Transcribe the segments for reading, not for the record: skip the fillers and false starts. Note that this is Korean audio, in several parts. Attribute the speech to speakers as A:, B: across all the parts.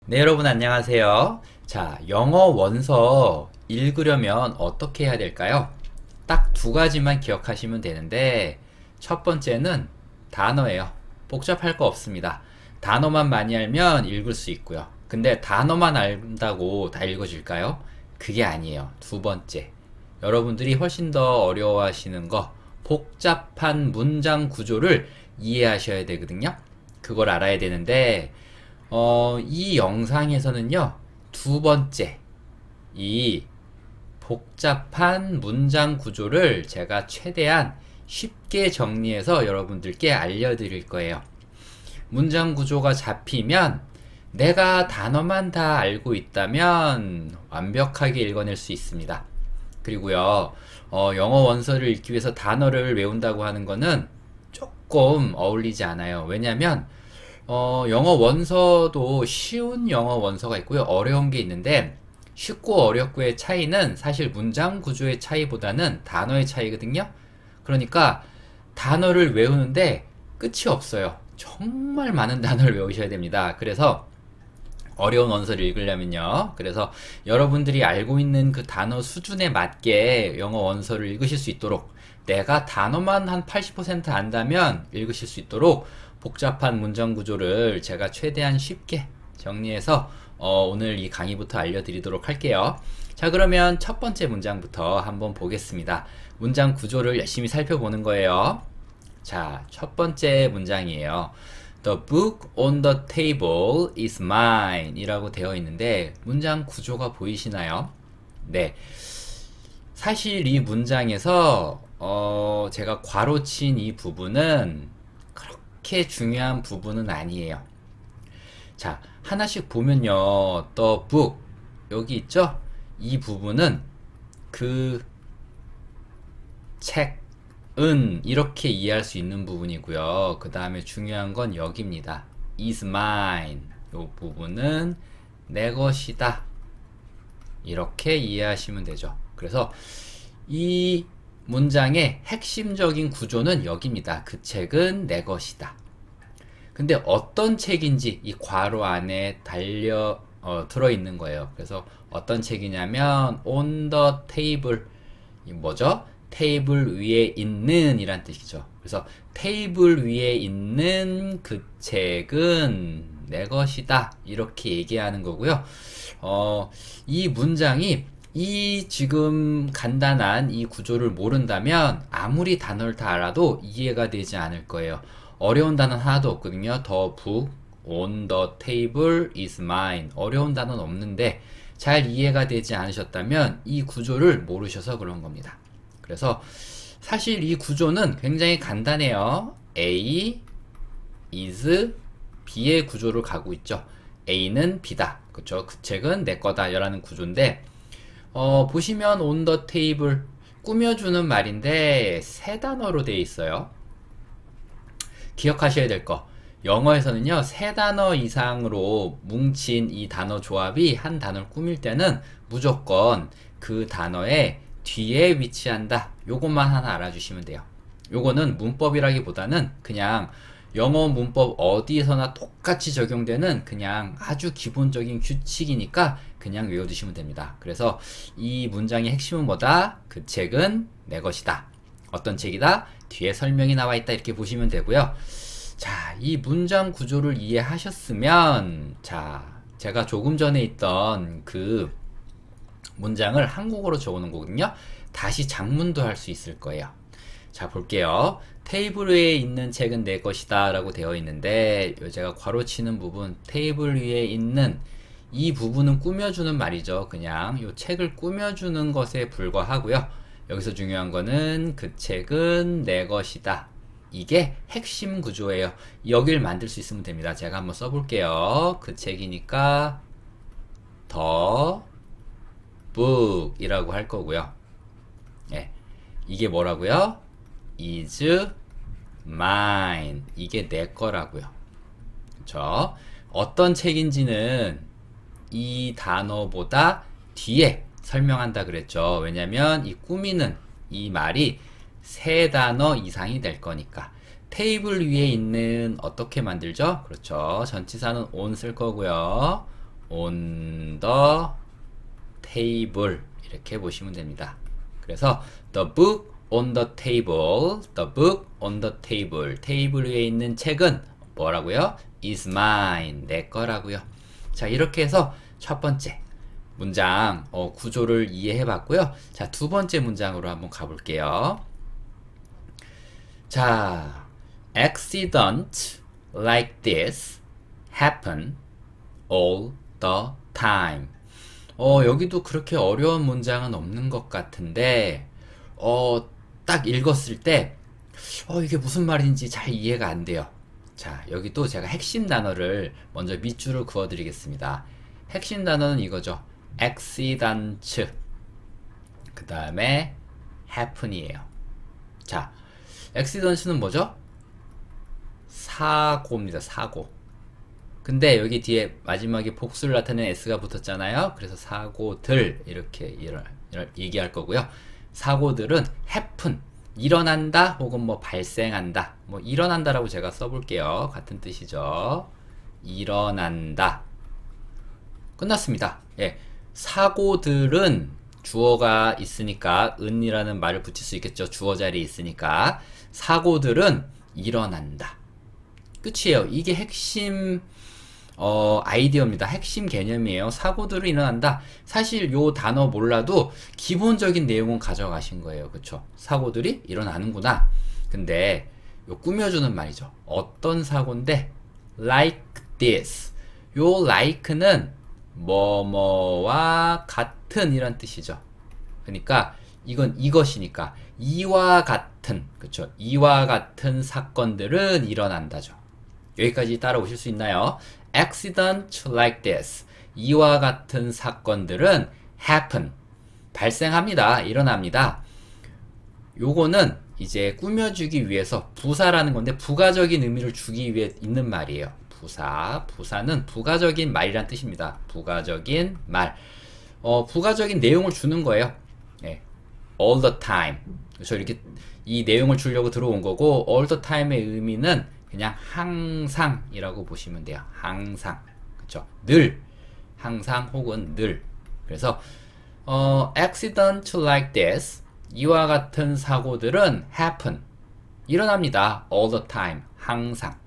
A: 네, 여러분 안녕하세요. 자, 영어 원서 읽으려면 어떻게 해야 될까요? 딱 두 가지만 기억하시면 되는데, 첫 번째는 단어예요. 복잡할 거 없습니다. 단어만 많이 알면 읽을 수 있고요. 근데 단어만 안다고 다 읽어질까요? 그게 아니에요. 두 번째. 여러분들이 훨씬 더 어려워하시는 거, 복잡한 문장 구조를 이해하셔야 되거든요. 그걸 알아야 되는데, 이 영상에서는요, 두 번째, 이 복잡한 문장 구조를 제가 최대한 쉽게 정리해서 여러분들께 알려드릴 거예요. 문장 구조가 잡히면 내가 단어만 다 알고 있다면 완벽하게 읽어낼 수 있습니다. 그리고요, 영어 원서를 읽기 위해서 단어를 외운다고 하는 거는 조금 어울리지 않아요. 왜냐면 영어 원서도 쉬운 영어 원서가 있고요. 어려운 게 있는데 쉽고 어렵고의 차이는 사실 문장 구조의 차이보다는 단어의 차이거든요. 그러니까 단어를 외우는데 끝이 없어요. 정말 많은 단어를 외우셔야 됩니다. 그래서 어려운 원서를 읽으려면요. 그래서 여러분들이 알고 있는 그 단어 수준에 맞게 영어 원서를 읽으실 수 있도록 내가 단어만 한 80% 안다면 읽으실 수 있도록 복잡한 문장 구조를 제가 최대한 쉽게 정리해서 오늘 이 강의부터 알려드리도록 할게요. 자, 그러면 첫 번째 문장부터 한번 보겠습니다. 문장 구조를 열심히 살펴보는 거예요. 자, 첫 번째 문장이에요. The book on the table is mine 이라고 되어 있는데 문장 구조가 보이시나요? 네. 사실 이 문장에서 제가 괄호친 이 부분은 그렇게 중요한 부분은 아니에요. 자, 하나씩 보면요. The book 여기 있죠? 이 부분은 그 책은 이렇게 이해할 수 있는 부분이고요. 그 다음에 중요한 건 여기입니다. is mine 이 부분은 내 것이다. 이렇게 이해하시면 되죠. 그래서 이 문장의 핵심적인 구조는 여기입니다. 그 책은 내 것이다. 근데 어떤 책인지 이 괄호 안에 들어있는 거예요. 그래서 어떤 책이냐면 on the table 이 뭐죠? 테이블 위에 있는 이란 뜻이죠. 그래서 테이블 위에 있는 그 책은 내 것이다. 이렇게 얘기하는 거고요. 이 문장이 이 지금 간단한 이 구조를 모른다면 아무리 단어를 다 알아도 이해가 되지 않을 거예요. 어려운 단어는 하나도 없거든요. The book on the table is mine. 어려운 단어는 없는데 잘 이해가 되지 않으셨다면 이 구조를 모르셔서 그런 겁니다. 그래서 사실 이 구조는 굉장히 간단해요. A is B의 구조를 가고 있죠. A는 B다. 그쵸? 그 책은 내 거다. 라는 구조인데 보시면 on the table 꾸며주는 말인데 세 단어로 되어 있어요. 기억하셔야 될 거. 영어에서는요, 세 단어 이상으로 뭉친 이 단어 조합이 한 단어를 꾸밀 때는 무조건 그 단어의 뒤에 위치한다. 요것만 하나 알아주시면 돼요. 요거는 문법이라기보다는 그냥 영어 문법 어디서나 똑같이 적용되는 그냥 아주 기본적인 규칙이니까 그냥 외워두시면 됩니다. 그래서 이 문장의 핵심은 뭐다? 그 책은 내 것이다. 어떤 책이다? 뒤에 설명이 나와 있다. 이렇게 보시면 되고요. 자, 이 문장 구조를 이해하셨으면 자, 제가 조금 전에 있던 그 문장을 한국어로 적어놓은 거거든요. 다시 작문도 할 수 있을 거예요. 자, 볼게요. 테이블 위에 있는 책은 내 것이다 라고 되어 있는데 제가 괄호치는 부분 테이블 위에 있는 이 부분은 꾸며주는 말이죠. 그냥 이 책을 꾸며주는 것에 불과하고요. 여기서 중요한 거는 그 책은 내 것이다. 이게 핵심 구조예요. 여길 만들 수 있으면 됩니다. 제가 한번 써볼게요. 그 책이니까 the book 이라고 할 거고요. 예, 이게 뭐라고요? is mine 이게 내 거라고요. 그쵸? 어떤 책인지는 이 단어보다 뒤에 설명한다 그랬죠. 왜냐면 이 꾸미는 이 말이 세 단어 이상이 될 거니까. 테이블 위에 있는 어떻게 만들죠? 그렇죠. 전치사는 on 쓸 거고요. on the table 이렇게 보시면 됩니다. 그래서 the book on the table, the book on the table, 테이블 위에 있는 책은 뭐라고요? is mine, 내 거라고요. 자, 이렇게 해서 첫 번째 문장 구조를 이해해 봤고요. 자, 두 번째 문장으로 한번 가볼게요. 자, accidents like this happen all the time. 여기도 그렇게 어려운 문장은 없는 것 같은데 딱 읽었을 때 이게 무슨 말인지 잘 이해가 안 돼요. 자, 여기도 제가 핵심 단어를 먼저 밑줄을 그어 드리겠습니다. 핵심 단어는 이거죠. accident, 그 다음에 happen이에요. 자, accident는 뭐죠? 사고입니다. 사고. 근데 여기 뒤에 마지막에 복수를 나타내는 s가 붙었잖아요. 그래서 사고들 이렇게 얘기할 거고요. 사고들은 happen, 일어난다 혹은 뭐 발생한다, 뭐 일어난다라고 제가 써볼게요. 같은 뜻이죠. 일어난다. 끝났습니다. 예, 사고들은 주어가 있으니까 은이라는 말을 붙일 수 있겠죠. 주어 자리에 있으니까 사고들은 일어난다. 끝이에요. 이게 핵심 아이디어입니다. 핵심 개념이에요. 사고들은 일어난다. 사실 요 단어 몰라도 기본적인 내용은 가져가신 거예요. 그쵸? 사고들이 일어나는구나. 근데 요 꾸며주는 말이죠. 어떤 사고인데 like this. 요 like는 뭐뭐와 같은 이란 뜻이죠. 그러니까 이건 이것이니까 이와 같은, 그쵸? 이와 같은 사건들은 일어난다죠. 여기까지 따라오실 수 있나요? Accidents like this. 이와 같은 사건들은 happen. 발생합니다. 일어납니다. 요거는 이제 꾸며주기 위해서 부사라는 건데 부가적인 의미를 주기 위해 있는 말이에요. 부사는 부가적인 말이란 뜻입니다. 부가적인 말. 부가적인 내용을 주는 거예요. 네. all the time. 그래서 이렇게 이 내용을 주려고 들어온 거고 all the time의 의미는 그냥 항상이라고 보시면 돼요. 항상. 그쵸? 늘. 항상 혹은 늘. 그래서 accident like this. 이와 같은 사고들은 happen. 일어납니다. all the time. 항상.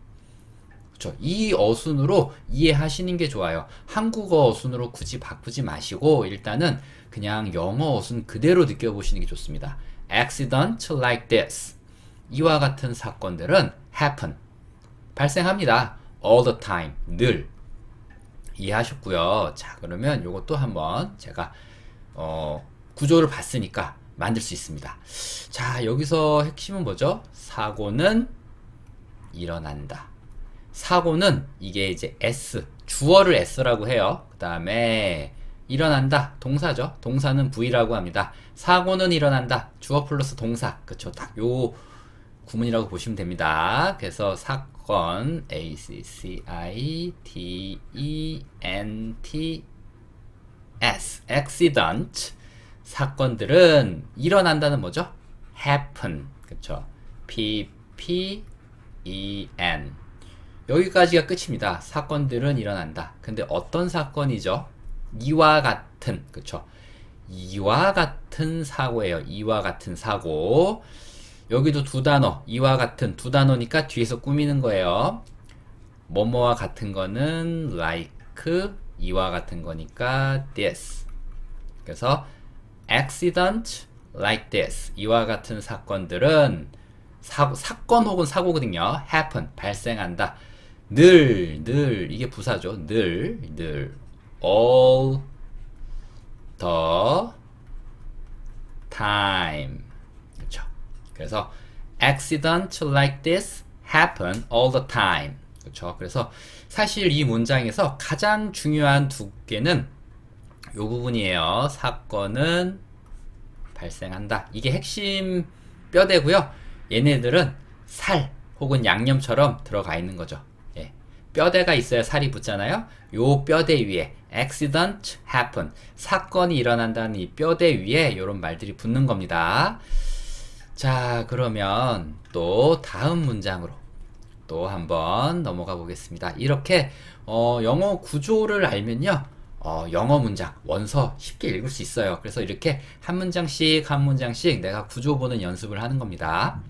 A: 그쵸? 이 어순으로 이해하시는 게 좋아요. 한국어 어순으로 굳이 바꾸지 마시고 일단은 그냥 영어 어순 그대로 느껴보시는 게 좋습니다. accident like this. 이와 같은 사건들은 happen. 발생합니다. all the time. 늘. 이해하셨고요. 자, 그러면 요것도 한번 제가 구조를 봤으니까 만들 수 있습니다. 자, 여기서 핵심은 뭐죠? 사고는 일어난다. 사고는 이게 이제 S, 주어를 S라고 해요. 그 다음에 일어난다, 동사죠. 동사는 V라고 합니다. 사고는 일어난다, 주어 플러스 동사. 그쵸? 딱 요 구문이라고 보시면 됩니다. 그래서 사건, A-C-C-I-D-E-N-T-S, accident. 사건들은 일어난다는 뭐죠? happen. 그쵸? P-P-E-N. 여기까지가 끝입니다. 사건들은 일어난다. 근데 어떤 사건이죠? 이와 같은, 그쵸? 이와 같은 사고예요. 이와 같은 사고. 여기도 두 단어, 이와 같은 두 단어니까 뒤에서 꾸미는 거예요. 뭐뭐와 같은 거는 like, 이와 같은 거니까 this. 그래서 accident like this. 이와 같은 사건들은 사건 혹은 사고거든요. happen, 발생한다. 늘, 이게 부사죠. 늘, all the time. 그렇죠. 그래서 accidents like this happen all the time. 그렇죠. 그래서 사실 이 문장에서 가장 중요한 두 개는 요 부분이에요. 사건은 발생한다. 이게 핵심 뼈대고요. 얘네들은 살 혹은 양념처럼 들어가 있는 거죠. 예. 뼈대가 있어야 살이 붙잖아요. 요 뼈대 위에 accident happen, 사건이 일어난다는 이 뼈대 위에 이런 말들이 붙는 겁니다. 자, 그러면 또 다음 문장으로 또 한번 넘어가 보겠습니다. 이렇게 영어 구조를 알면요, 영어 문장, 원서 쉽게 읽을 수 있어요. 그래서 이렇게 한 문장씩 한 문장씩 내가 구조 보는 연습을 하는 겁니다.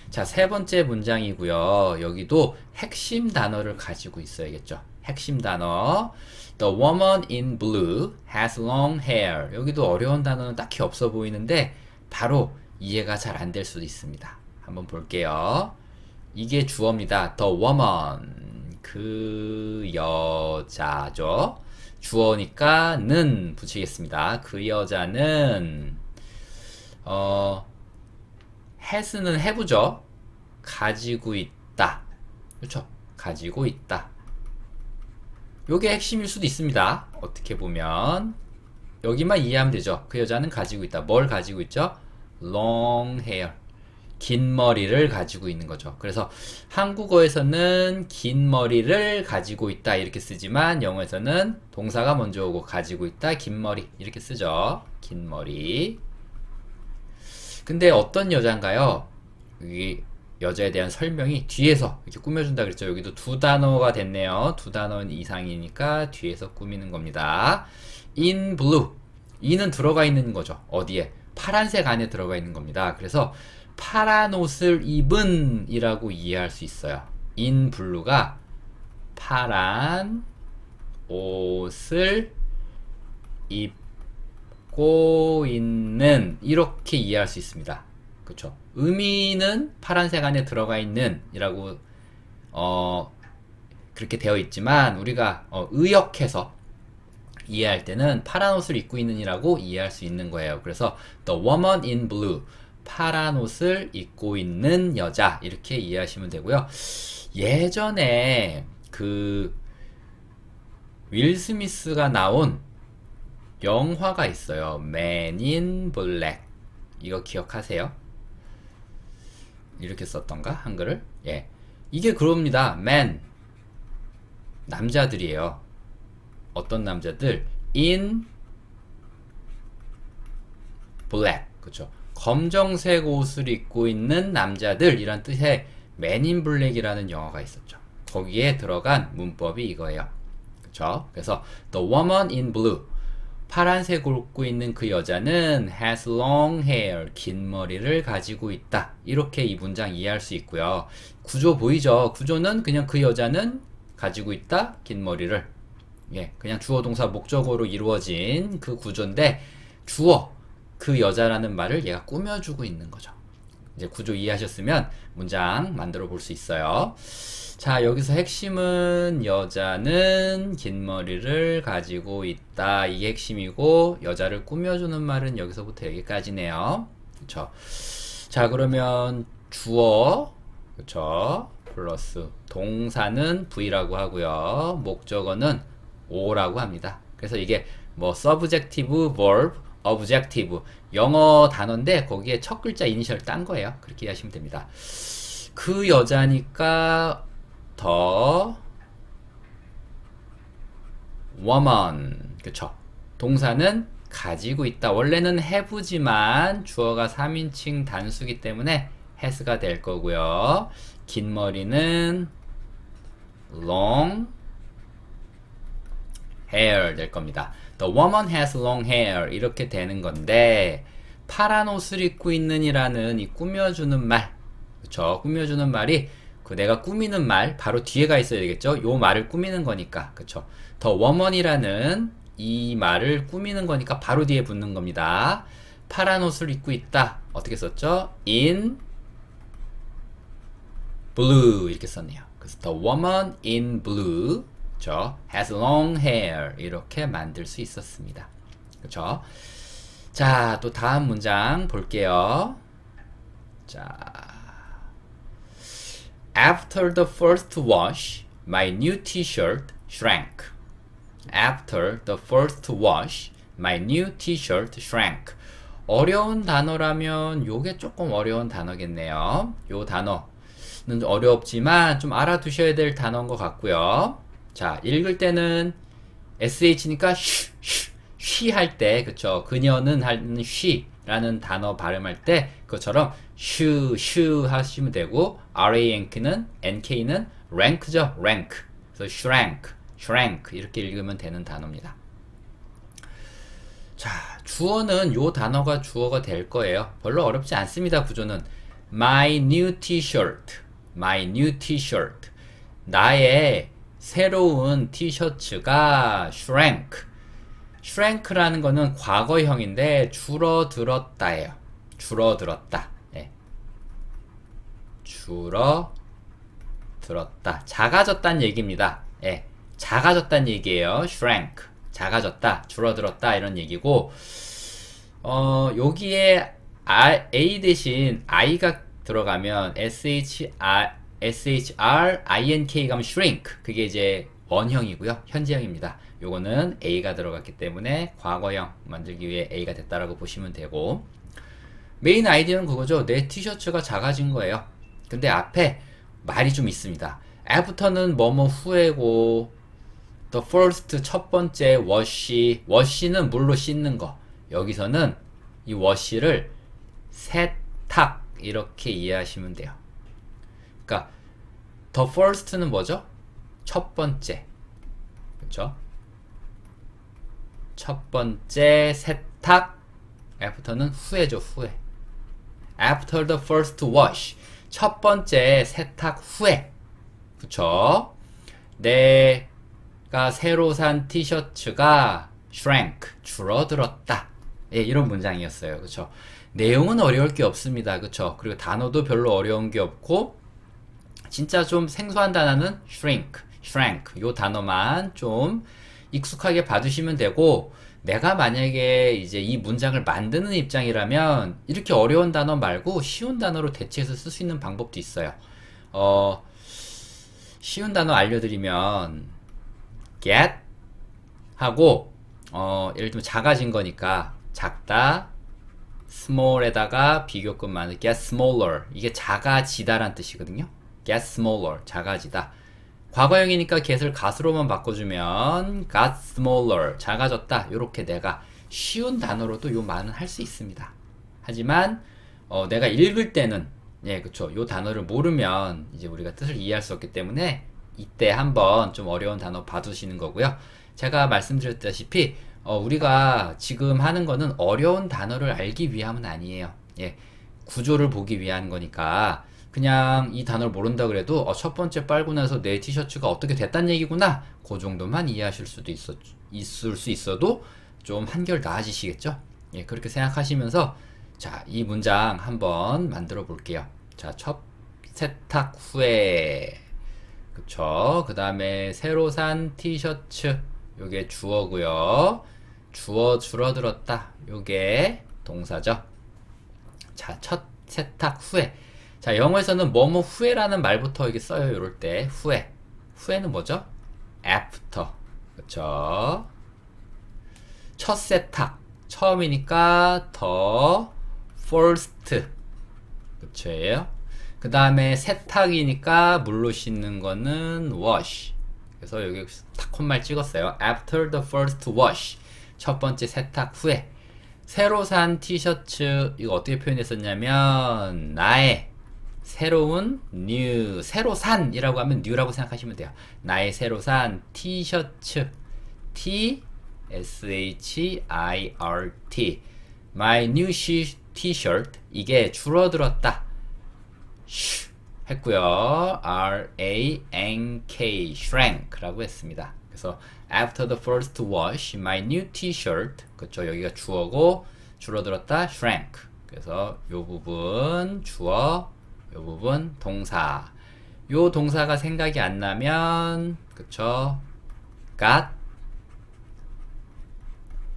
A: 자, 세 번째 문장이고요. 여기도 핵심 단어를 가지고 있어야겠죠. 핵심 단어. The woman in blue has long hair. 여기도 어려운 단어는 딱히 없어 보이는데 바로 이해가 잘 안 될 수도 있습니다. 한번 볼게요. 이게 주어입니다. The woman. 그 여자죠. 주어니까 는 붙이겠습니다. 그 여자는 has는 have죠. 가지고 있다. 그렇죠? 가지고 있다. 요게 핵심일 수도 있습니다. 어떻게 보면 여기만 이해하면 되죠. 그 여자는 가지고 있다. 뭘 가지고 있죠? long hair. 긴 머리를 가지고 있는 거죠. 그래서 한국어에서는 긴 머리를 가지고 있다 이렇게 쓰지만 영어에서는 동사가 먼저 오고 가지고 있다, 긴 머리 이렇게 쓰죠. 긴 머리. 근데 어떤 여잔가요? 이 여자에 대한 설명이 뒤에서 이렇게 꾸며준다 그랬죠. 여기도 두 단어가 됐네요. 두 단어 이상이니까 뒤에서 꾸미는 겁니다. in blue. 이는 들어가 있는 거죠. 어디에? 파란색 안에 들어가 있는 겁니다. 그래서 파란 옷을 입은 이라고 이해할 수 있어요. in blue가 파란 옷을 입고 있는 이렇게 이해할 수 있습니다. 그쵸? 의미는 파란색 안에 들어가 있는 이라고 그렇게 되어 있지만 우리가 의역해서 이해할 때는 파란 옷을 입고 있는 이라고 이해할 수 있는 거예요. 그래서 the woman in blue, 파란 옷을 입고 있는 여자 이렇게 이해하시면 되고요. 예전에 그 윌 스미스가 나온 영화가 있어요. Man in Black. 이거 기억하세요? 이렇게 썼던가? 한글을? 예. 이게 그럽니다. Man. 남자들이에요. 어떤 남자들? In Black. 그쵸? 검정색 옷을 입고 있는 남자들 이란 뜻의 Man in Black이라는 영화가 있었죠. 거기에 들어간 문법이 이거예요. 그쵸? 그래서 The woman in blue, 파란색 옷을 입고 있는 그 여자는 has long hair, 긴 머리를 가지고 있다. 이렇게 이 문장 이해할 수 있고요. 구조 보이죠? 구조는 그냥 그 여자는 가지고 있다, 긴 머리를. 예, 그냥 주어 동사 목적어로 이루어진 그 구조인데 주어 그 여자라는 말을 얘가 꾸며주고 있는 거죠. 이제 구조 이해하셨으면 문장 만들어 볼 수 있어요. 자, 여기서 핵심은 여자는 긴 머리를 가지고 있다. 이게 핵심이고 여자를 꾸며주는 말은 여기서부터 여기까지네요. 그쵸? 자, 그러면 주어, 그쵸? 플러스 동사는 V라고 하고요. 목적어는 O라고 합니다. 그래서 이게 뭐 subjective, verb, objective 영어 단어인데 거기에 첫 글자 이니셜 딴 거예요. 그렇게 이해하시면 됩니다. 그 여자니까 더 woman. 그쵸? 동사는 가지고 있다. 원래는 have지만 주어가 3인칭 단수기 때문에 has가 될 거고요. 긴 머리는 long hair 될 겁니다. The woman has long hair 이렇게 되는 건데 파란 옷을 입고 있는 이라는 이 꾸며주는 말, 그쵸? 꾸며주는 말이 그 내가 꾸미는 말 바로 뒤에가 있어야 되겠죠? 요 말을 꾸미는 거니까, 그쵸? The woman이라는 이 말을 꾸미는 거니까 바로 뒤에 붙는 겁니다. 파란 옷을 입고 있다. 어떻게 썼죠? In blue 이렇게 썼네요. 그래서 the woman in blue, 그쵸? has long hair 이렇게 만들 수 있었습니다. 그쵸? 자, 또 다음 문장 볼게요. 자, After the first wash, my new t-shirt shrank. After the first wash, my new t-shirt shrank. 어려운 단어라면 요게 조금 어려운 단어겠네요. 요 단어는 어렵지만 좀 알아두셔야 될 단어인 것 같고요. 자, 읽을 때는 sh니까 쉬 할 때, 그쵸? 그녀는 하는 쉬, 라는 단어 발음할 때 그것처럼 슈 하시면 되고 rank는 rank죠. rank. 그래서 shrank 이렇게 읽으면 되는 단어입니다. 자, 주어는 요 단어가 주어가 될 거예요. 별로 어렵지 않습니다. 구조는 my new t-shirt 나의 새로운 티셔츠가 shrank라는 거는 과거형인데 줄어들었다예요. 줄어들었다. 네. 줄어들었다. 작아졌다는 얘기입니다. 네. 작아졌다는 얘기예요. shrank. 작아졌다, 줄어들었다 이런 얘기고 여기에 A 대신 I가 들어가면 SHRINK 가면 shrink 그게 이제 원형이고요. 현재형입니다. 요거는 A가 들어갔기 때문에 과거형 만들기 위해 A가 됐다라고 보시면 되고 메인 아이디어는 그거죠. 내 티셔츠가 작아진 거예요. 근데 앞에 말이 좀 있습니다. after는 뭐뭐 후에고 the first 첫 번째 wash는 물로 씻는 거. 여기서는 이 wash를 세탁 이렇게 이해하시면 돼요. 그러니까 the first는 뭐죠? 첫 번째. 그렇죠? 첫 번째 세탁. after는 후에죠, 후에. after the first wash. 첫 번째 세탁 후에. 그쵸? 내가 새로 산 티셔츠가 shrank. 줄어들었다. 예, 이런 문장이었어요. 그쵸? 내용은 어려울 게 없습니다. 그쵸? 그리고 단어도 별로 어려운 게 없고, 진짜 좀 생소한 단어는 shrank. 요 단어만 좀 익숙하게 봐주시면 되고, 내가 만약에 이제 이 문장을 만드는 입장이라면 이렇게 어려운 단어 말고 쉬운 단어로 대체해서 쓸 수 있는 방법도 있어요. 쉬운 단어 알려드리면 get 하고 예를 들면 작아진 거니까 작다 small에다가 비교급 많은 get smaller 이게 작아지다란 뜻이거든요. get smaller 작아지다. 과거형이니까 get을 gat으로만 바꿔주면 got smaller 작아졌다. 요렇게 내가 쉬운 단어로도 요 말은 할 수 있습니다. 하지만 내가 읽을 때는 예 그쵸 요 단어를 모르면 이제 우리가 뜻을 이해할 수 없기 때문에 이때 한번 좀 어려운 단어 봐두시는 거고요. 제가 말씀드렸다시피 우리가 지금 하는 거는 어려운 단어를 알기 위함은 아니에요. 예 구조를 보기 위한 거니까 그냥 이 단어를 모른다 그래도 첫 번째 빨고 나서 내 티셔츠가 어떻게 됐단 얘기구나 그 정도만 이해하실 수도 있을 수 있어도 좀 한결 나아지시겠죠. 예, 그렇게 생각하시면서 자, 이 문장 한번 만들어 볼게요. 자, 첫 세탁 후에 그쵸. 그 다음에 새로 산 티셔츠 요게 주어고요. 주어 줄어들었다 요게 동사죠. 자, 첫 세탁 후에 자, 영어에서는 뭐뭐 후에라는 말부터 이게 써요. 요럴 때 후에. 후에는 뭐죠? after. 그쵸? 첫 세탁. 처음이니까 the first. 그쵸? 그 다음에 세탁이니까 물로 씻는 거는 wash. 그래서 여기 딱 콧말 찍었어요. after the first wash. 첫 번째 세탁 후에. 새로 산 티셔츠. 이거 어떻게 표현했었냐면 나의 새로운 new 새로 산이라고 하면 new라고 생각하시면 돼요. 나의 새로 산 티셔츠 T-S-H-I-R-T My new t-shirt 이게 줄어들었다 했고요. R-A-N-K shrank라고 했습니다. 그래서 after the first wash my new t-shirt 그쵸 여기가 주어고 줄어들었다 shrank 그래서 요 부분 주어 요 부분 동사 요 동사가 생각이 안 나면 그쵸 got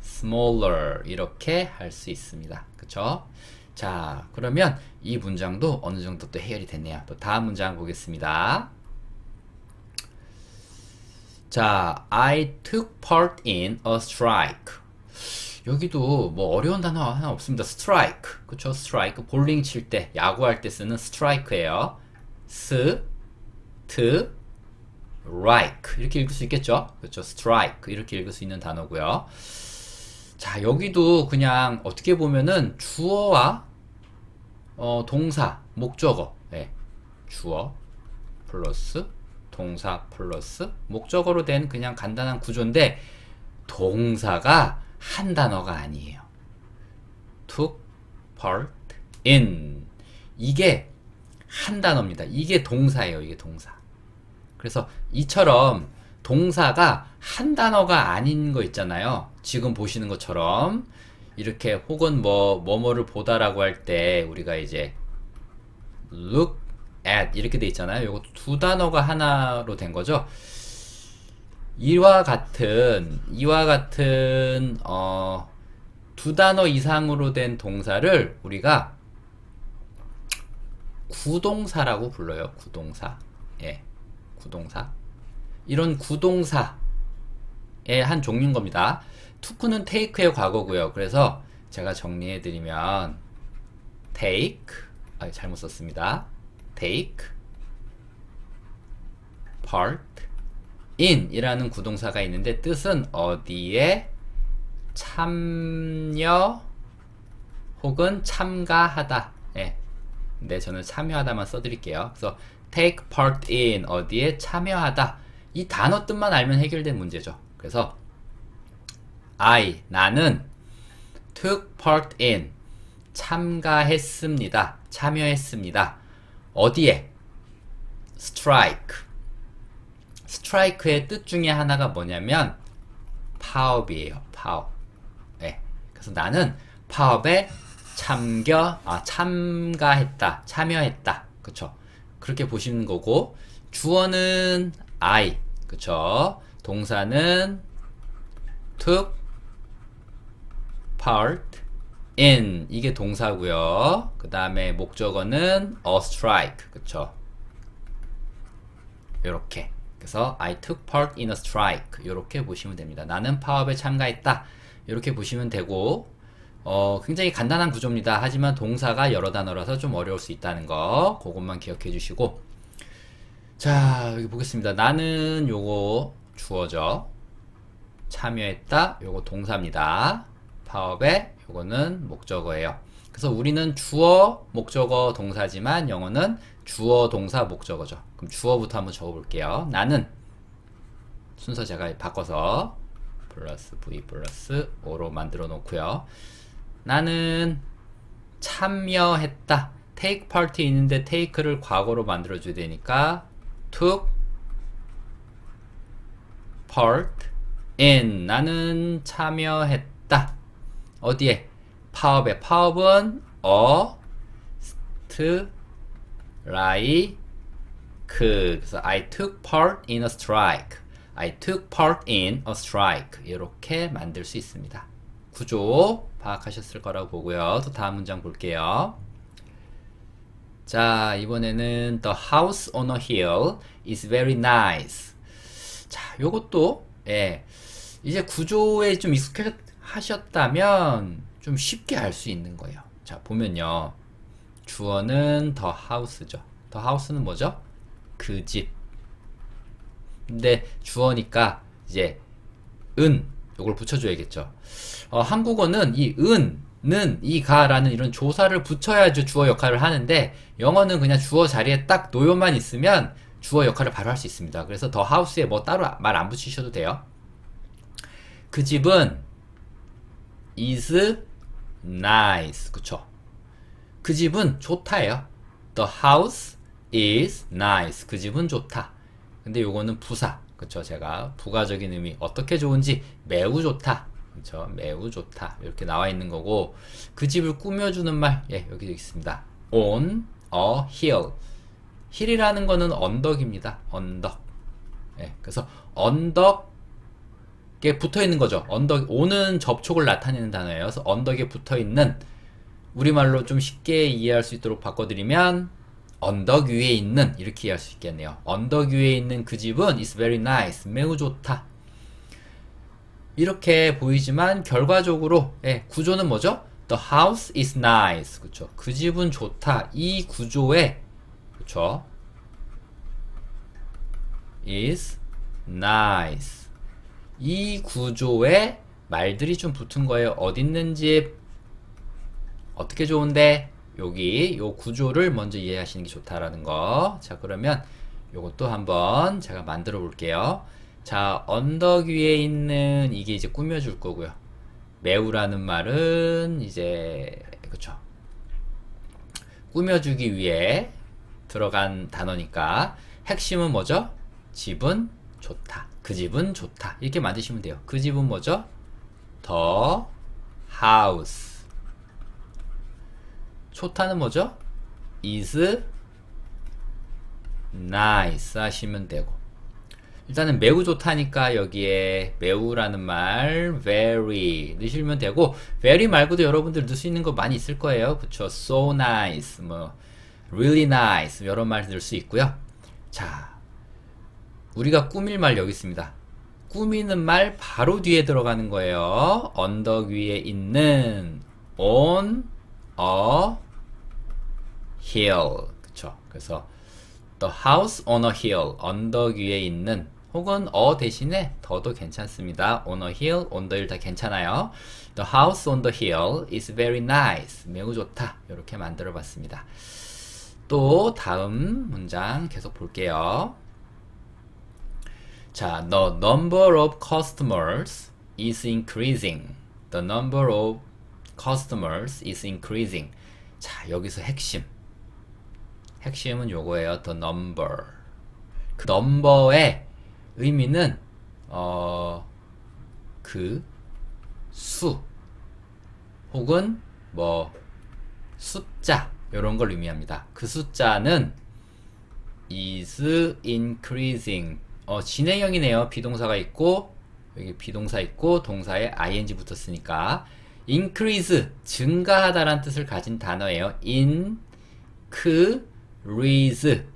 A: smaller 이렇게 할 수 있습니다. 그쵸 자 그러면 이 문장도 어느 정도 또 해결이 됐네요. 또 다음 문장 보겠습니다. 자 I took part in a strike 여기도 뭐 어려운 단어 하나 없습니다. strike. 그쵸? strike. 볼링 칠 때, 야구할 때 쓰는 strike예요. strike. 이렇게 읽을 수 있겠죠? 그쵸? strike. 이렇게 읽을 수 있는 단어고요. 자, 여기도 그냥 어떻게 보면은 주어와 동사, 목적어, 예, 주어 플러스 동사 플러스 목적어로 된 그냥 간단한 구조인데 동사가 한 단어가 아니에요. took part in 이게 한 단어입니다. 이게 동사예요. 이게 동사. 그래서 이처럼 동사가 한 단어가 아닌 거 있잖아요. 지금 보시는 것처럼 이렇게 혹은 뭐뭐를 보다라고 할 때 우리가 이제 look at 이렇게 돼 있잖아요. 이것도 두 단어가 하나로 된 거죠. 이와 같은 두 단어 이상으로 된 동사를 우리가 구동사라고 불러요. 구동사. 예. 구동사. 이런 구동사의 한 종류인 겁니다. took는 take의 과거고요. 그래서 제가 정리해 드리면 take 잘못 썼습니다. take part in 이라는 구동사가 있는데 뜻은 어디에 참여 혹은 참가하다. 예. 근데 저는 참여하다만 써드릴게요. 그래서 take part in 어디에 참여하다. 이 단어 뜻만 알면 해결된 문제죠. 그래서 나는 took part in 참가했습니다. 참여했습니다. 어디에? strike. strike의 뜻 중에 하나가 뭐냐면 파업이에요. 파업. 네. 그래서 나는 파업에 참가했다. 참여했다. 그쵸? 그렇게 보시는 거고 주어는 I. 그쵸? 동사는 took part in 이게 동사고요. 그 다음에 목적어는 a strike. 그쵸? 요렇게. 그래서 I took part in a strike. 요렇게 보시면 됩니다. 나는 파업에 참가했다. 요렇게 보시면 되고 굉장히 간단한 구조입니다. 하지만 동사가 여러 단어라서 좀 어려울 수 있다는 거 그것만 기억해 주시고 자 여기 보겠습니다. 나는 요거 주어죠. 참여했다 요거 동사입니다. 파업에 요거는 목적어예요. 그래서 우리는 주어 목적어 동사지만 영어는 주어 동사 목적어죠. 그럼 주어부터 한번 적어볼게요. 나는 순서 제가 바꿔서 플러스 V 플러스 O로 만들어 놓고요. 나는 참여했다. take part 있는데 take를 과거로 만들어 줘야 되니까 took part in 나는 참여했다. 어디에? 파업에. 파업은 strike. 그래서 I took part in a strike. I took part in a strike. 이렇게 만들 수 있습니다. 구조 파악하셨을 거라고 보고요. 또 다음 문장 볼게요. 자, 이번에는 The house on a hill is very nice. 자, 요것도 이제 구조에 좀 익숙하셨다면 좀 쉽게 알 수 있는 거예요. 자, 보면요. 주어는 the house죠. the house는 뭐죠? 그 집. 근데 주어니까 이제 요걸 붙여줘야겠죠. 한국어는 이 는, 이 가라는 이런 조사를 붙여야죠 주어 역할을 하는데 영어는 그냥 주어 자리에 딱 놓여만 있으면 주어 역할을 바로 할 수 있습니다. 그래서 the house에 뭐 따로 말 안 붙이셔도 돼요. 그 집은 is nice. 그쵸? 그 집은 좋다예요. The house is nice. 그 집은 좋다. 근데 요거는 부사. 그쵸? 제가 부가적인 의미 어떻게 좋은지 매우 좋다. 그쵸? 매우 좋다. 이렇게 나와 있는 거고 그 집을 꾸며주는 말 여기 있습니다. On a hill. hill이라는 거는 언덕입니다. 언덕. 그래서 언덕에 붙어 있는 거죠. 언덕, on은 접촉을 나타내는 단어예요. 그래서 언덕에 붙어 있는 우리말로 좀 쉽게 이해할 수 있도록 바꿔드리면 언덕 위에 있는 이렇게 이해할 수 있겠네요. 언덕 위에 있는 그 집은 is very nice. 매우 좋다. 이렇게 보이지만 결과적으로 구조는 뭐죠? The house is nice. 그쵸? 그 집은 좋다. 이 구조에 그쵸? is nice. 이 구조에 말들이 좀 붙은 거예요. 어디 있는지 어떻게 좋은데 여기 요 구조를 먼저 이해하시는 게 좋다라는 거. 자, 그러면 요것도 한번 제가 만들어 볼게요. 자, 언덕 위에 있는 이게 이제 꾸며줄 거고요. 매우라는 말은 이제 그쵸, 꾸며주기 위해 들어간 단어니까 핵심은 뭐죠? 집은 좋다. 그 집은 좋다. 이렇게 만드시면 돼요. 그 집은 뭐죠? The house. 좋다는 뭐죠? is nice 하시면 되고, 일단은 매우 좋다니까 여기에 매우라는 말 very 넣으시면 되고, very 말고도 여러분들 넣을 수 있는 거 많이 있을 거예요. 그쵸? so nice, 뭐 really nice 이런 말 넣을 수 있고요. 자, 우리가 꾸밀 말 여기 있습니다. 꾸미는 말 바로 뒤에 들어가는 거예요. 언덕 위에 있는 on a hill. 그쵸? 그래서 the house on a hill, 언덕 위에 있는, 혹은 대신에 더도 괜찮습니다. on a hill, on the hill 다 괜찮아요. The house on the hill is very nice. 매우 좋다. 이렇게 만들어 봤습니다. 또 다음 문장 계속 볼게요. 자, the number of customers is increasing. The number of customers is increasing. 자, 여기서 핵심은 요거예요. the number. 그 넘버의 의미는 그 수 혹은 뭐 숫자 이런 걸 의미합니다. 그 숫자는 is increasing. 진행형이네요. 비동사가 있고 여기 비동사 있고 동사에 ing 붙었으니까 increase 증가하다라는 뜻을 가진 단어예요.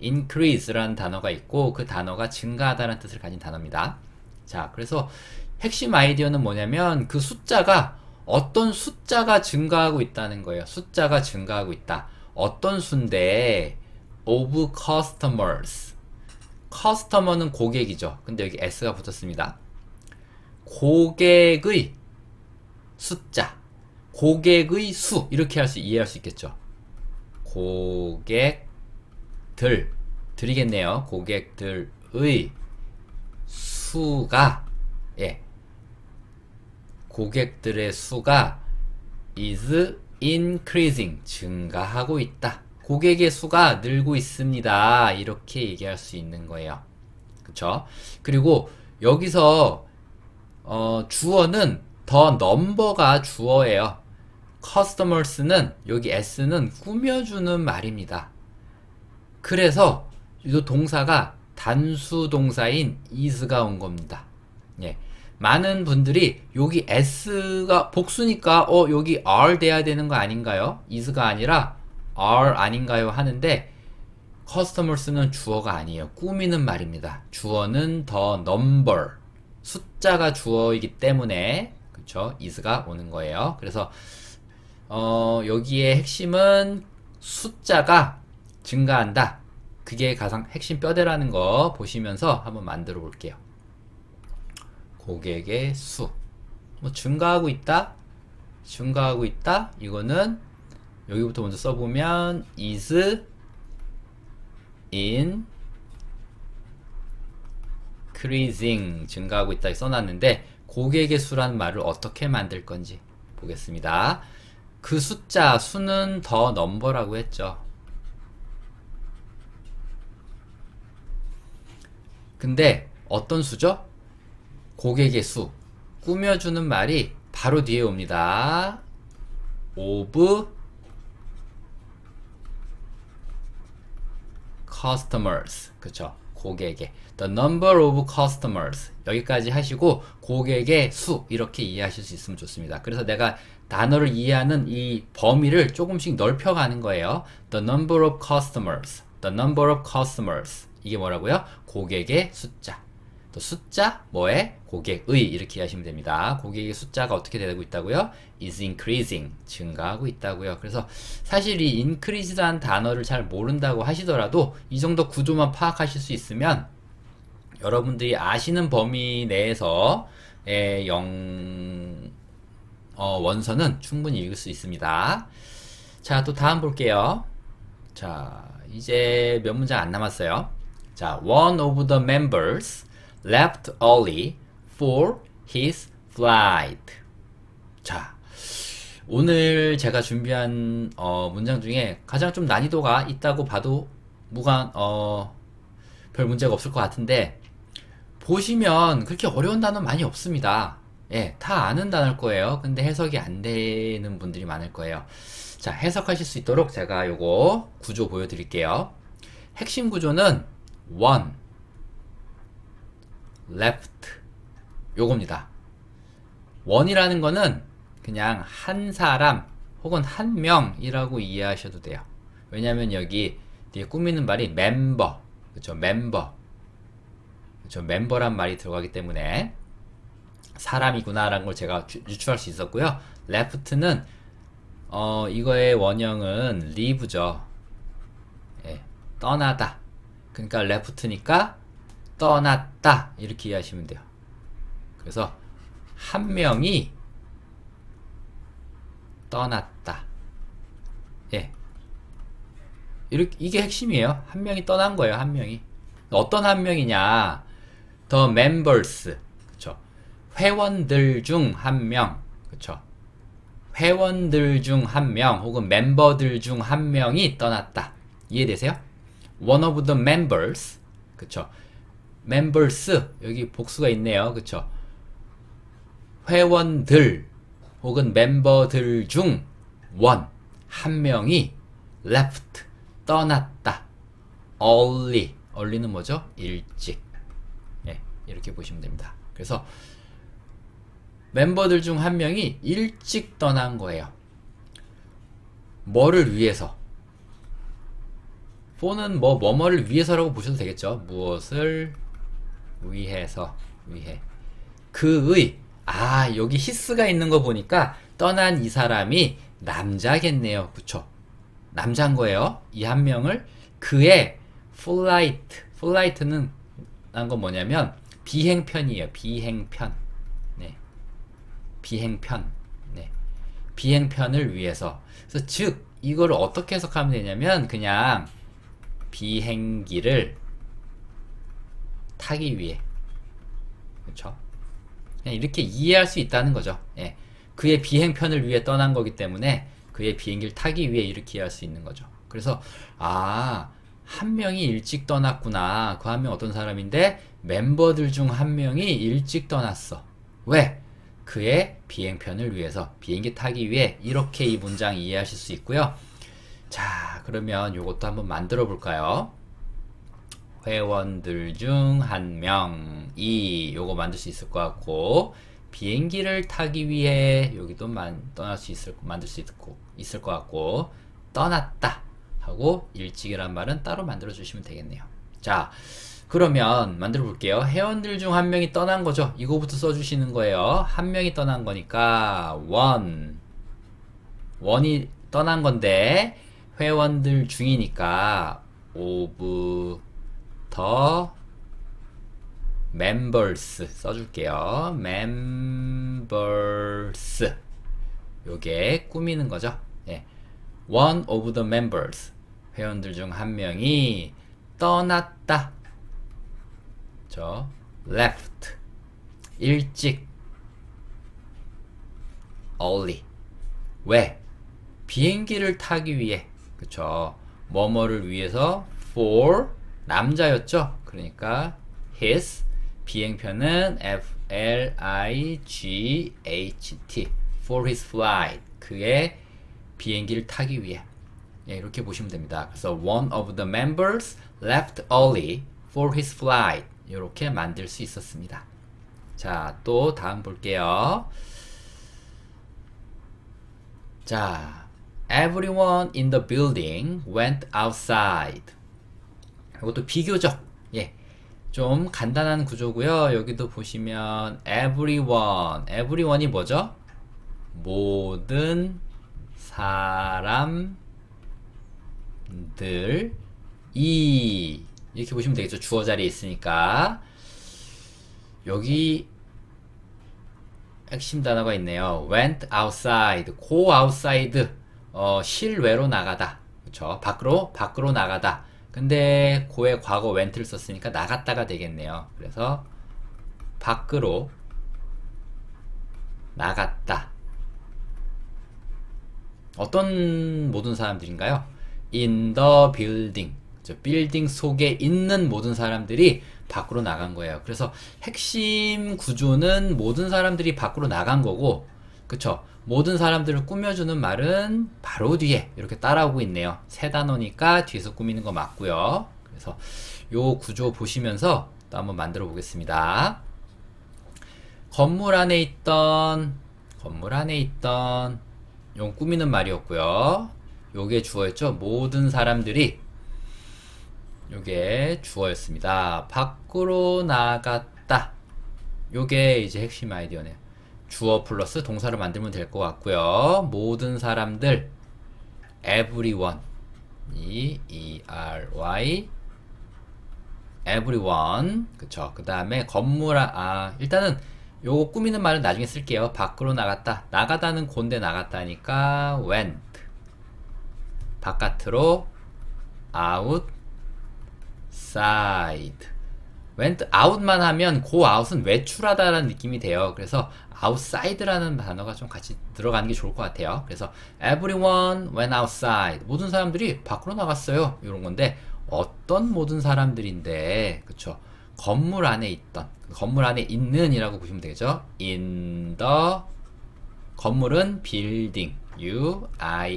A: increase라는 단어가 있고 그 단어가 증가하다라는 뜻을 가진 단어입니다. 자, 그래서 핵심 아이디어는 뭐냐면 그 숫자가, 어떤 숫자가 증가하고 있다는 거예요. 숫자가 증가하고 있다. 어떤 수인데 of customers. 커스터머는 고객이죠. 근데 여기 s가 붙었습니다. 고객의 숫자, 고객의 수, 이렇게 이해할 수 있겠죠. 들이겠네요. 고객들의 수가, 고객들의 수가 is increasing, 증가하고 있다. 고객의 수가 늘고 있습니다. 이렇게 얘기할 수 있는 거예요. 그쵸? 그리고 여기서 주어는 the number가 주어예요. customers는, 여기 s는 꾸며주는 말입니다. 그래서 이 동사가 단수 동사인 is가 온 겁니다. 많은 분들이 여기 s가 복수니까 여기 are 돼야 되는 거 아닌가요? is가 아니라 are 아닌가요? 하는데 customers는 주어가 아니에요. 꾸미는 말입니다. 주어는 the number, 숫자가 주어이기 때문에 그쵸? is가 오는 거예요. 그래서 여기에 핵심은 숫자가 증가한다. 그게 가장 핵심 뼈대라는 거 보시면서 한번 만들어 볼게요. 고객의 수, 뭐 증가하고 있다, 이거는 여기부터 먼저 써보면 is increasing, 증가하고 있다 써놨는데 고객의 수라는 말을 어떻게 만들 건지 보겠습니다. 그 숫자, 수는 더 넘버라고 했죠. 근데 어떤 수죠? 고객의 수. 꾸며주는 말이 바로 뒤에 옵니다. of customers. 그쵸? 고객의. The number of customers. 여기까지 하시고 고객의 수 이렇게 이해하실 수 있으면 좋습니다. 그래서 내가 단어를 이해하는 이 범위를 조금씩 넓혀가는 거예요. The number of customers. The number of customers. 이게 뭐라고요? 고객의 숫자. 또 숫자 뭐에? 고객의, 이렇게 이해하시면 됩니다. 고객의 숫자가 어떻게 되고 있다고요? is increasing, 증가하고 있다고요. 그래서 사실 이 increase라는 단어를 잘 모른다고 하시더라도 이 정도 구조만 파악하실 수 있으면 여러분들이 아시는 범위 내에서 원서는 충분히 읽을 수 있습니다. 자, 또 다음 볼게요. 자, 이제 몇 문장 안 남았어요. 자, one of the members left early for his flight. 자, 오늘 제가 준비한 문장 중에 가장 좀 난이도가 있다고 봐도 별 문제가 없을 것 같은데, 보시면 그렇게 어려운 단어 많이 없습니다. 예, 다 아는 단어일 거예요. 근데 해석이 안 되는 분들이 많을 거예요. 자, 해석하실 수 있도록 제가 요거 구조 보여드릴게요. 핵심 구조는 one, left 요겁니다. one이라는 거는 그냥 한 사람 혹은 한 명이라고 이해하셔도 돼요. 왜냐면 여기 뒤에 꾸미는 말이 멤버, 그쵸? 멤버, 그쵸? 멤버란 말이 들어가기 때문에 사람이구나 라는 걸 제가 유추할 수 있었고요. left는 이거의 원형은 leave죠. 예, 떠나다. 그러니까 left니까 떠났다 이렇게 이해하시면 돼요. 그래서 한 명이 떠났다. 예, 이게 핵심이에요. 한 명이 떠난 거예요. 한 명이. 어떤 한 명이냐? The members, 그쵸? 회원들 중 한 명, 그쵸? 회원들 중 한 명 혹은 멤버들 중 한 명이 떠났다. 이해되세요? One of the members, 그쵸? members, 여기 복수가 있네요. 그쵸? 회원들 혹은 멤버들 중 one, 한 명이 left, 떠났다. early는 뭐죠? 일찍. 예, 이렇게 보시면 됩니다. 그래서 멤버들 중 한 명이 일찍 떠난 거예요. 뭐를 위해서? for는 뭐뭐를 위해서라고 보셔도 되겠죠. 무엇을 위해서, 여기 히스가 있는 거 보니까 떠난 이 사람이 남자겠네요. 그쵸? 남자인 거예요. 이 한 명을 그의 flight는 란 건 뭐냐면 비행편이에요. 비행편. 네. 비행편. 네. 비행편을 위해서. 그래서 즉 이걸 어떻게 해석하면 되냐면 그냥 비행기를 타기 위해. 그렇죠? 그냥 이렇게 이해할 수 있다는 거죠. 예. 그의 비행편을 위해 떠난 거기 때문에 그의 비행기를 타기 위해 이렇게 이해할 수 있는 거죠. 그래서 한 명이 일찍 떠났구나. 그 한 명 어떤 사람인데 멤버들 중 한 명이 일찍 떠났어. 왜? 그의 비행편을 위해서, 비행기 타기 위해. 이렇게 이 문장 이해하실 수 있고요. 자, 그러면 요것도 한번 만들어 볼까요? 회원들 중 한 명이 요거 만들 수 있을 것 같고, 비행기를 타기 위해 여기도 만들 수 있을 것 같고, 떠났다 하고 일찍이란 말은 따로 만들어 주시면 되겠네요. 자, 그러면 만들어 볼게요. 회원들 중 한 명이 떠난 거죠. 이거부터 써주시는 거예요. 한 명이 떠난 거니까 원이 떠난 건데 회원들 중이니까 of the members 써줄게요. members, 요게 꾸미는 거죠. 예. one of the members, 회원들 중 한 명이 떠났다. left, 일찍. early, 왜? 비행기를 타기 위해. 그쵸? 뭐뭐를 위해서. for, 남자였죠? 그러니까 his, 비행편은 flight, for his flight, 그의 비행기를 타기 위해. 예, 이렇게 보시면 됩니다. 그래서 one of the members left early for his flight, 이렇게 만들 수 있었습니다. 자, 또 다음 볼게요. 자, everyone in the building went outside. 이것도 비교적, 예, 좀 간단한 구조고요. 여기도 보시면 everyone이 뭐죠? 모든 사람들이, 이렇게 보시면 되겠죠. 주어 자리에 있으니까. 여기 핵심 단어가 있네요. went outside, go outside, 실외로 나가다. 그쵸? 밖으로 나가다. 근데 go의 과거 went를 썼으니까 나갔다가 되겠네요. 그래서 밖으로 나갔다. 어떤 모든 사람들인가요? in the building. 빌딩 속에 있는 모든 사람들이 밖으로 나간 거예요. 그래서 핵심 구조는 모든 사람들이 밖으로 나간 거고, 그쵸? 모든 사람들을 꾸며주는 말은 바로 뒤에 이렇게 따라오고 있네요. 세 단어니까 뒤에서 꾸미는 거 맞고요. 그래서 요 구조 보시면서 또 한번 만들어 보겠습니다. 건물 안에 있던 요 꾸미는 말이었고요. 요게 주어였죠. 모든 사람들이, 요게 주어였습니다. 밖으로 나갔다. 요게 이제 핵심 아이디어네요. 주어 플러스 동사를 만들면 될 것 같고요. 모든 사람들, everyone, E-R-Y, everyone, 그쵸. 그 다음에 건물 일단은 요거 꾸미는 말은 나중에 쓸게요. 밖으로 나갔다. 나가다는 곤데 나갔다니까 went. 바깥으로 outside. went out만 하면 go out은 외출하다라는 느낌이 돼요. 그래서 outside라는 단어가 좀 같이 들어가는 게 좋을 것 같아요. 그래서 everyone went outside. 모든 사람들이 밖으로 나갔어요. 이런 건데 어떤 모든 사람들인데, 그쵸? 건물 안에 있던, 건물 안에 있는 이라고 보시면 되겠죠. in the, 건물은 building, U-I-L-D-I-N-G,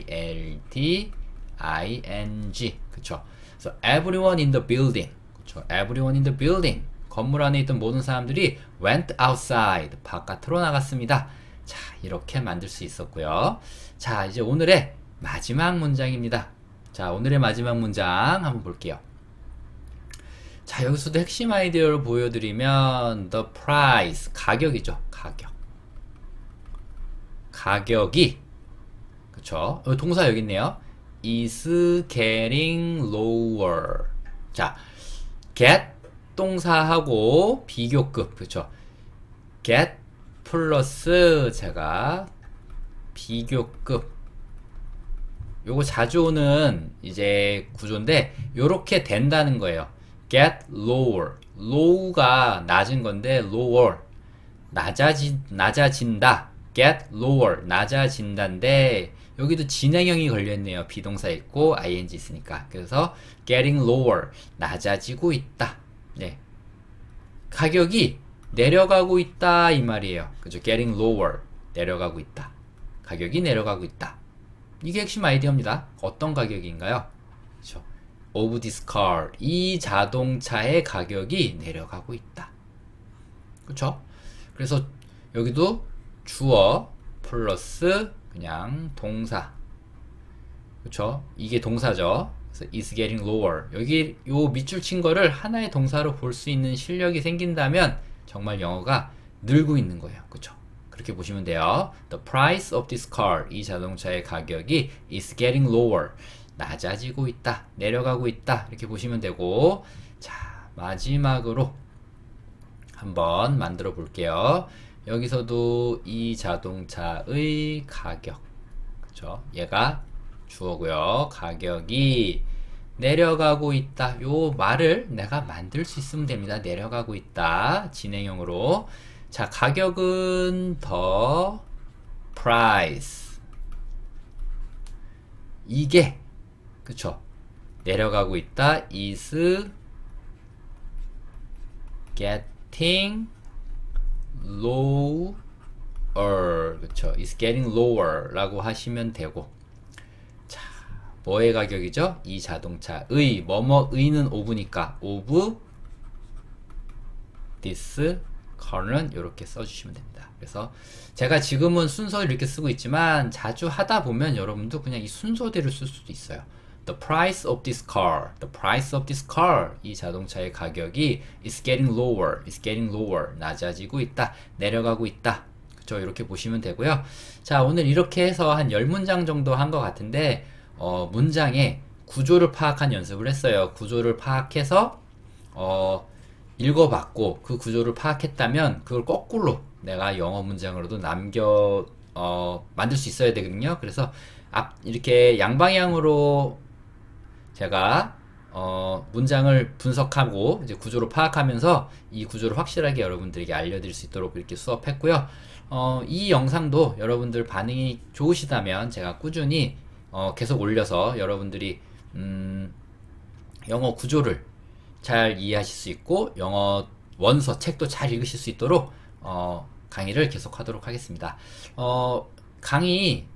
A: 그쵸? 그래서 everyone in the building, 그쵸? everyone in the building, 건물 안에 있던 모든 사람들이 went outside, 바깥으로 나갔습니다. 자, 이렇게 만들 수 있었고요. 자, 이제 오늘의 마지막 문장입니다. 자, 오늘의 마지막 문장 한번 볼게요. 자, 여기서도 핵심 아이디어를 보여드리면 the price, 가격이죠. 가격이, 그쵸? 동사 여기 있네요. is getting lower. 자, get 동사하고 비교급, 그쵸? get 플러스 제가 비교급, 요거 자주 오는 이제 구조인데 요렇게 된다는 거예요. get lower. low가 낮은 건데 lower, 낮아진다. get lower, 낮아진다인데 여기도 진행형이 걸려있네요. 비동사 있고 ing 있으니까. 그래서 getting lower, 낮아지고 있다. 네, 가격이 내려가고 있다 이 말이에요. 그죠? getting lower, 내려가고 있다. 가격이 내려가고 있다. 이게 핵심 아이디어입니다. 어떤 가격인가요? 그렇죠? of this car, 이 자동차의 가격이 내려가고 있다. 그렇죠? 그래서 여기도 주어 플러스 그냥 동사, 그렇죠? 이게 동사죠. 그래서 is getting lower. 여기 요 밑줄 친 거를 하나의 동사로 볼 수 있는 실력이 생긴다면 정말 영어가 늘고 있는 거예요. 그렇죠? 그렇게 보시면 돼요. The price of this car, 이 자동차의 가격이 is getting lower, 낮아지고 있다, 내려가고 있다, 이렇게 보시면 되고, 자, 마지막으로 한번 만들어 볼게요. 여기서도 이 자동차의 가격, 그쵸? 얘가 주어고요. 가격이 내려가고 있다. 요 말을 내가 만들 수 있으면 됩니다. 내려가고 있다. 진행형으로. 자, 가격은 the price. 이게, 그쵸? 내려가고 있다. is getting lower. 그쵸? is getting lower 라고 하시면 되고. 자, 뭐의 가격이죠? 이 자동차의, 뭐뭐의는 of니까 of this car는 이렇게 써주시면 됩니다. 그래서 제가 지금은 순서를 이렇게 쓰고 있지만 자주 하다 보면 여러분도 그냥 이 순서대로 쓸 수도 있어요. The price of this car, the price of this car, 이 자동차의 가격이 is getting lower, is getting lower, 낮아지고 있다, 내려가고 있다. 그쵸? 이렇게 보시면 되고요. 자, 오늘 이렇게 해서 한 10문장 정도 한 것 같은데 문장의 구조를 파악한 연습을 했어요. 구조를 파악해서 읽어봤고 그 구조를 파악했다면 그걸 거꾸로 내가 영어 문장으로도 만들 수 있어야 되거든요. 그래서 이렇게 양방향으로 제가 문장을 분석하고 이제 구조를 파악하면서 이 구조를 확실하게 여러분들에게 알려드릴 수 있도록 이렇게 수업했고요. 이 영상도 여러분들 반응이 좋으시다면 제가 꾸준히 계속 올려서 여러분들이 영어 구조를 잘 이해하실 수 있고 영어 원서 책도 잘 읽으실 수 있도록 강의를 계속 하도록 하겠습니다. 강의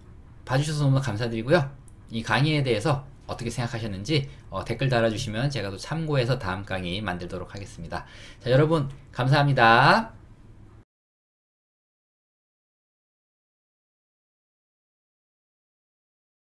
A: 봐주셔서 너무 감사드리고요. 이 강의에 대해서 어떻게 생각하셨는지 댓글 달아주시면 제가 또 참고해서 다음 강의 만들도록 하겠습니다. 자, 여러분 감사합니다.